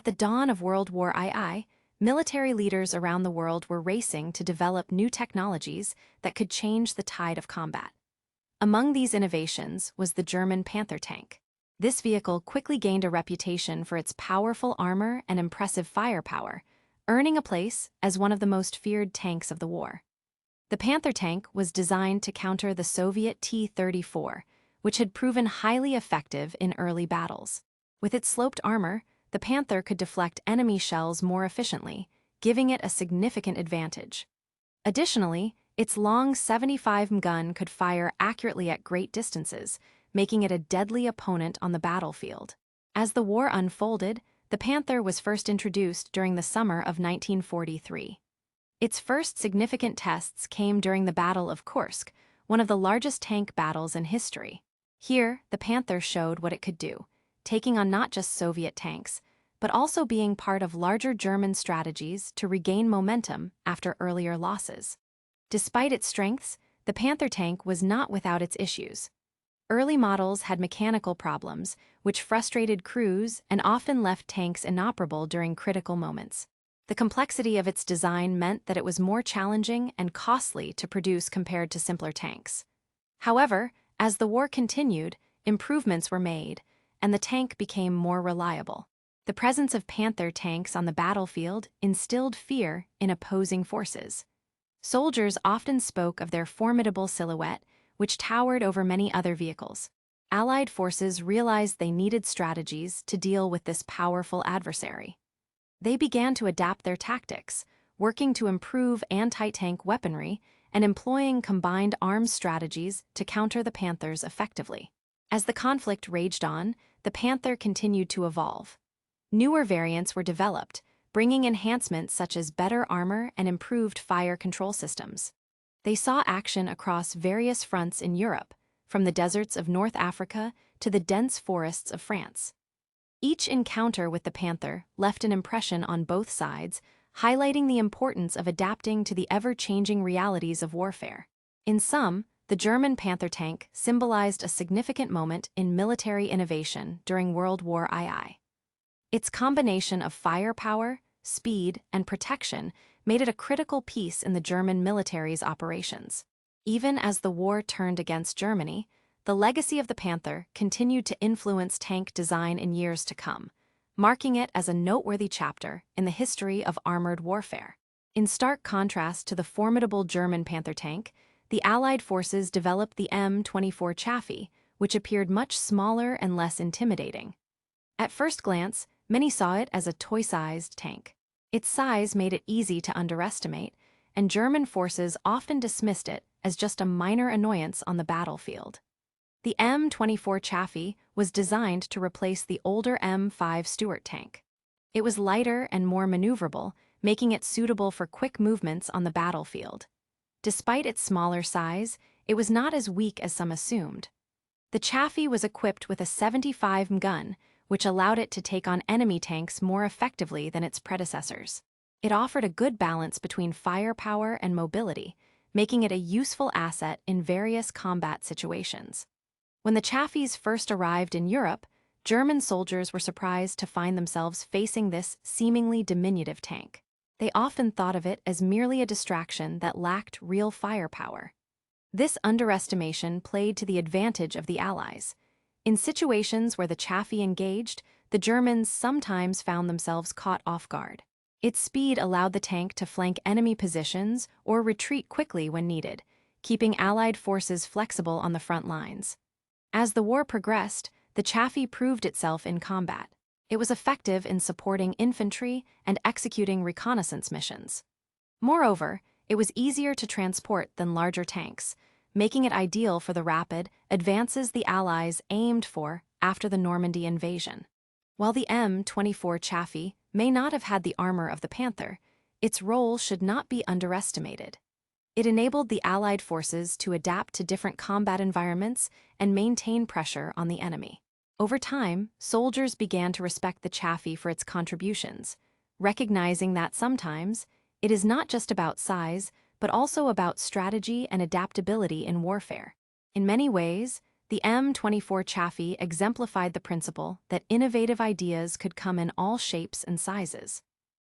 the dawn of World War II, military leaders around the world were racing to develop new technologies that could change the tide of combat. Among these innovations was the German Panther tank. This vehicle quickly gained a reputation for its powerful armor and impressive firepower, earning a place as one of the most feared tanks of the war. The Panther tank was designed to counter the Soviet T-34, which had proven highly effective in early battles. With its sloped armor, the Panther could deflect enemy shells more efficiently, giving it a significant advantage. Additionally, its long 75 gun could fire accurately at great distances, making it a deadly opponent on the battlefield. As the war unfolded, the Panther was first introduced during the summer of 1943. Its first significant tests came during the Battle of Kursk, one of the largest tank battles in history. Here, the Panther showed what it could do, taking on not just Soviet tanks, but also being part of larger German strategies to regain momentum after earlier losses. Despite its strengths, the Panther tank was not without its issues. Early models had mechanical problems, which frustrated crews and often left tanks inoperable during critical moments. The complexity of its design meant that it was more challenging and costly to produce compared to simpler tanks. However, as the war continued, improvements were made, and the tank became more reliable. The presence of Panther tanks on the battlefield instilled fear in opposing forces. Soldiers often spoke of their formidable silhouette, which towered over many other vehicles. Allied forces realized they needed strategies to deal with this powerful adversary. They began to adapt their tactics, working to improve anti-tank weaponry and employing combined arms strategies to counter the Panthers effectively. As the conflict raged on, the Panther continued to evolve. Newer variants were developed, bringing enhancements such as better armor and improved fire control systems. They saw action across various fronts in Europe, from the deserts of North Africa to the dense forests of France. Each encounter with the Panther left an impression on both sides, highlighting the importance of adapting to the ever-changing realities of warfare. In sum, the German Panther tank symbolized a significant moment in military innovation during World War II. Its combination of firepower, speed, and protection made it a critical piece in the German military's operations. Even as the war turned against Germany, the legacy of the Panther continued to influence tank design in years to come, marking it as a noteworthy chapter in the history of armored warfare. In stark contrast to the formidable German Panther tank, the Allied forces developed the M24 Chaffee, which appeared much smaller and less intimidating. At first glance, many saw it as a toy-sized tank. Its size made it easy to underestimate, and German forces often dismissed it as just a minor annoyance on the battlefield. The M24 Chaffee was designed to replace the older M5 Stuart tank. It was lighter and more maneuverable, making it suitable for quick movements on the battlefield. Despite its smaller size, it was not as weak as some assumed. The Chaffee was equipped with a 75 gun, which allowed it to take on enemy tanks more effectively than its predecessors. It offered a good balance between firepower and mobility, making it a useful asset in various combat situations. When the Chaffees first arrived in Europe, German soldiers were surprised to find themselves facing this seemingly diminutive tank. They often thought of it as merely a distraction that lacked real firepower. This underestimation played to the advantage of the Allies. In situations where the Chaffee engaged, the Germans sometimes found themselves caught off guard. Its speed allowed the tank to flank enemy positions or retreat quickly when needed, keeping Allied forces flexible on the front lines. As the war progressed, the Chaffee proved itself in combat. It was effective in supporting infantry and executing reconnaissance missions. Moreover, it was easier to transport than larger tanks, making it ideal for the rapid advances the Allies aimed for after the Normandy invasion. While the M24 Chaffee may not have had the armor of the Panther, its role should not be underestimated. It enabled the Allied forces to adapt to different combat environments and maintain pressure on the enemy. Over time, soldiers began to respect the Chaffee for its contributions, recognizing that sometimes it is not just about size, but also about strategy and adaptability in warfare. In many ways, The M24 Chaffee exemplified the principle that innovative ideas could come in all shapes and sizes.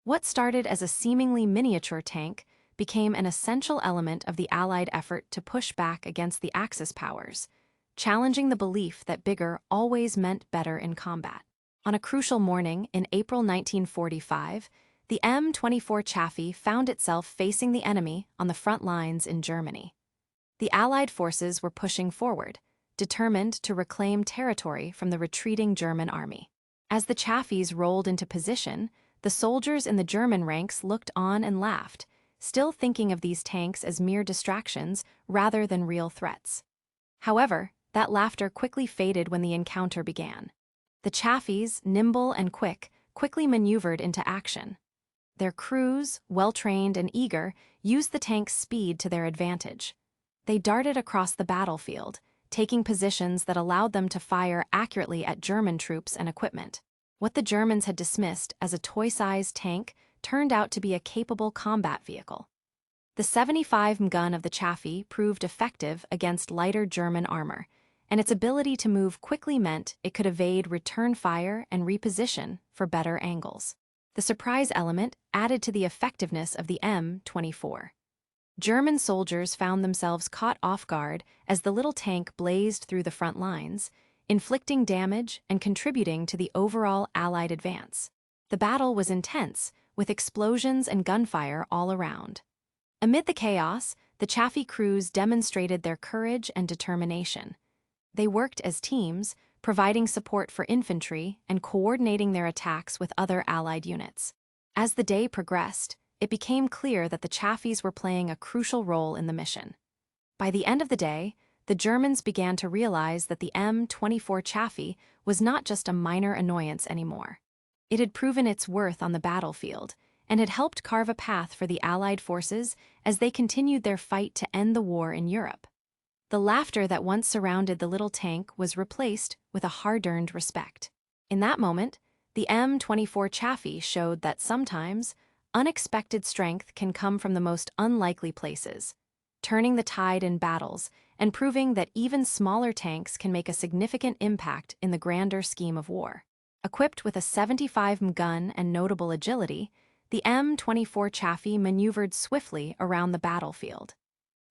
What started as a seemingly miniature tank became an essential element of the Allied effort to push back against the Axis powers, challenging the belief that bigger always meant better in combat. On a crucial morning in April 1945, the M24 Chaffee found itself facing the enemy on the front lines in Germany. The Allied forces were pushing forward, determined to reclaim territory from the retreating German army. As the Chaffees rolled into position, the soldiers in the German ranks looked on and laughed, still thinking of these tanks as mere distractions rather than real threats. However, that laughter quickly faded when the encounter began. The Chaffees, nimble and quickly maneuvered into action. Their crews, well-trained and eager, used the tank's speed to their advantage. They darted across the battlefield, taking positions that allowed them to fire accurately at German troops and equipment. What the Germans had dismissed as a toy-sized tank turned out to be a capable combat vehicle. The 75 gun of the Chaffee proved effective against lighter German armor, and its ability to move quickly meant it could evade return fire and reposition for better angles. The surprise element added to the effectiveness of the M24. German soldiers found themselves caught off guard as the little tank blazed through the front lines, inflicting damage and contributing to the overall Allied advance. The battle was intense, with explosions and gunfire all around. Amid the chaos, the Chaffee crews demonstrated their courage and determination. They worked as teams, providing support for infantry and coordinating their attacks with other Allied units. As the day progressed, it became clear that the Chaffees were playing a crucial role in the mission. By the end of the day, the Germans began to realize that the M24 Chaffee was not just a minor annoyance anymore. It had proven its worth on the battlefield, and had helped carve a path for the Allied forces as they continued their fight to end the war in Europe. The laughter that once surrounded the little tank was replaced with a hard-earned respect. In that moment, the M24 Chaffee showed that sometimes unexpected strength can come from the most unlikely places, turning the tide in battles and proving that even smaller tanks can make a significant impact in the grander scheme of war. Equipped with a 75 gun and notable agility, the M24 Chaffee maneuvered swiftly around the battlefield.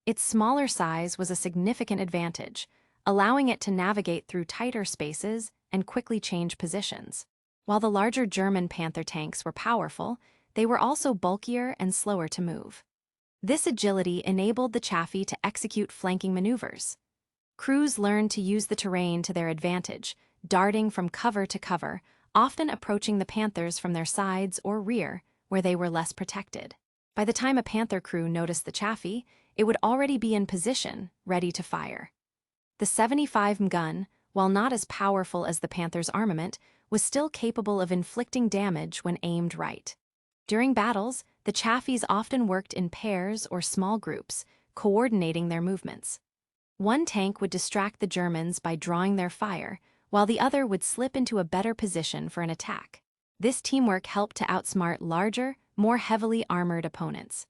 Its smaller size was a significant advantage, allowing it to navigate through tighter spaces and quickly change positions. While the larger German Panther tanks were powerful, they were also bulkier and slower to move. This agility enabled the Chaffee to execute flanking maneuvers. Crews learned to use the terrain to their advantage, darting from cover to cover, often approaching the Panthers from their sides or rear, where they were less protected. By the time a Panther crew noticed the Chaffee, it would already be in position, ready to fire. The 75 gun, while not as powerful as the Panther's armament, was still capable of inflicting damage when aimed right. During battles, the Chaffees often worked in pairs or small groups, coordinating their movements. One tank would distract the Germans by drawing their fire, while the other would slip into a better position for an attack. This teamwork helped to outsmart larger, more heavily armored opponents.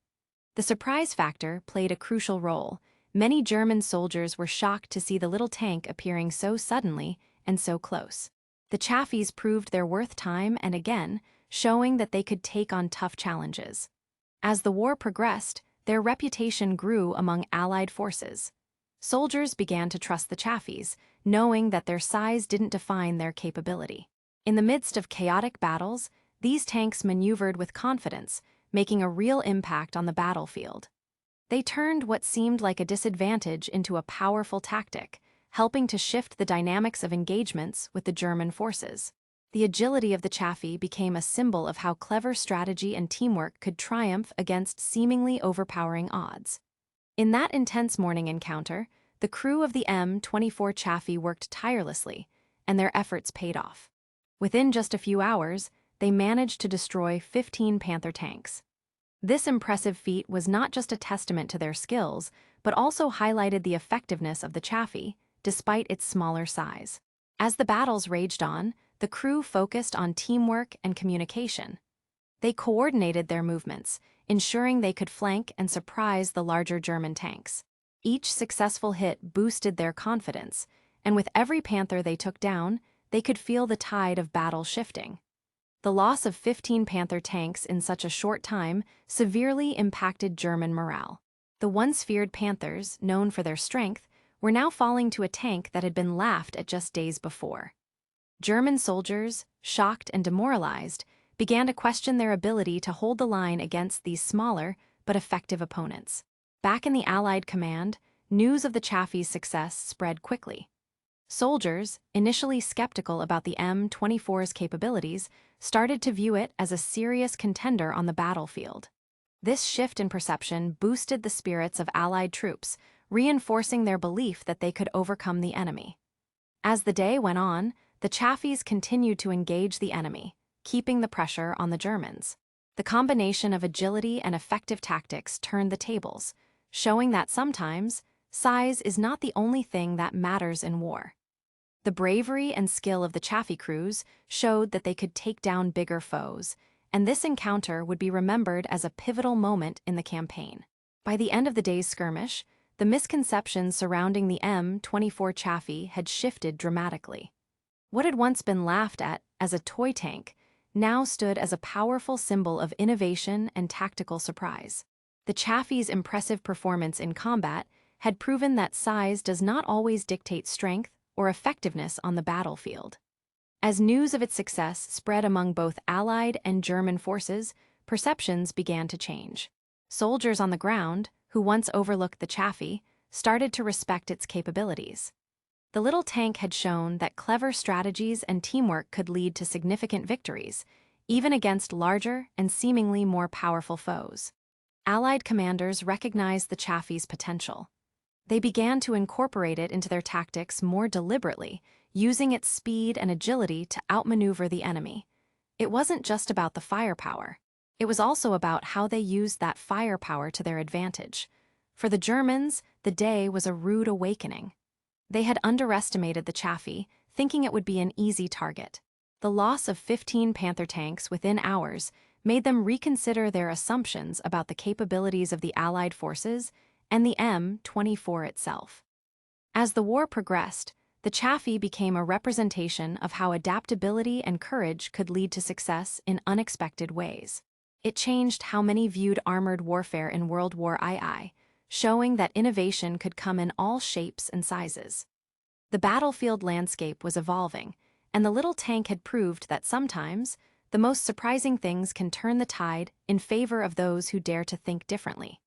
The surprise factor played a crucial role. Many German soldiers were shocked to see the little tank appearing so suddenly and so close. The Chaffees proved their worth time and again, showing that they could take on tough challenges. As the war progressed, their reputation grew among Allied forces. Soldiers began to trust the Chaffees, knowing that their size didn't define their capability. In the midst of chaotic battles, these tanks maneuvered with confidence, making a real impact on the battlefield. They turned what seemed like a disadvantage into a powerful tactic, helping to shift the dynamics of engagements with the German forces. The agility of the Chaffee became a symbol of how clever strategy and teamwork could triumph against seemingly overpowering odds. In that intense morning encounter, the crew of the M24 Chaffee worked tirelessly, and their efforts paid off. Within just a few hours, they managed to destroy 15 Panther tanks. This impressive feat was not just a testament to their skills, but also highlighted the effectiveness of the Chaffee, despite its smaller size. As the battles raged on, the crew focused on teamwork and communication. They coordinated their movements, ensuring they could flank and surprise the larger German tanks. Each successful hit boosted their confidence, and with every panther they took down, they could feel the tide of battle shifting. The loss of 15 Panther tanks in such a short time severely impacted German morale. The once feared Panthers, known for their strength, were now falling to a tank that had been laughed at just days before. German soldiers, shocked and demoralized, began to question their ability to hold the line against these smaller but effective opponents. Back in the Allied command, news of the Chaffee's success spread quickly. Soldiers, initially skeptical about the M24's capabilities, started to view it as a serious contender on the battlefield. This shift in perception boosted the spirits of Allied troops, reinforcing their belief that they could overcome the enemy. As the day went on, the Chaffees continued to engage the enemy, keeping the pressure on the Germans. The combination of agility and effective tactics turned the tables, showing that sometimes, size is not the only thing that matters in war. The bravery and skill of the Chaffee crews showed that they could take down bigger foes, and this encounter would be remembered as a pivotal moment in the campaign. By the end of the day's skirmish, the misconceptions surrounding the M24 Chaffee had shifted dramatically. What had once been laughed at as a toy tank now stood as a powerful symbol of innovation and tactical surprise. The Chaffee's impressive performance in combat had proven that size does not always dictate strength or effectiveness on the battlefield. As news of its success spread among both Allied and German forces, perceptions began to change. Soldiers on the ground, who once overlooked the Chaffee, started to respect its capabilities. The little tank had shown that clever strategies and teamwork could lead to significant victories, even against larger and seemingly more powerful foes. Allied commanders recognized the Chaffee's potential. They began to incorporate it into their tactics more deliberately, using its speed and agility to outmaneuver the enemy. It wasn't just about the firepower. It was also about how they used that firepower to their advantage. For the Germans, the day was a rude awakening. They had underestimated the Chaffee, thinking it would be an easy target. The loss of 15 Panther tanks within hours made them reconsider their assumptions about the capabilities of the Allied forces and the M24 itself. As the war progressed, the Chaffee became a representation of how adaptability and courage could lead to success in unexpected ways. It changed how many viewed armored warfare in World War II, showing that innovation could come in all shapes and sizes. The battlefield landscape was evolving, and the little tank had proved that sometimes, the most surprising things can turn the tide in favor of those who dare to think differently.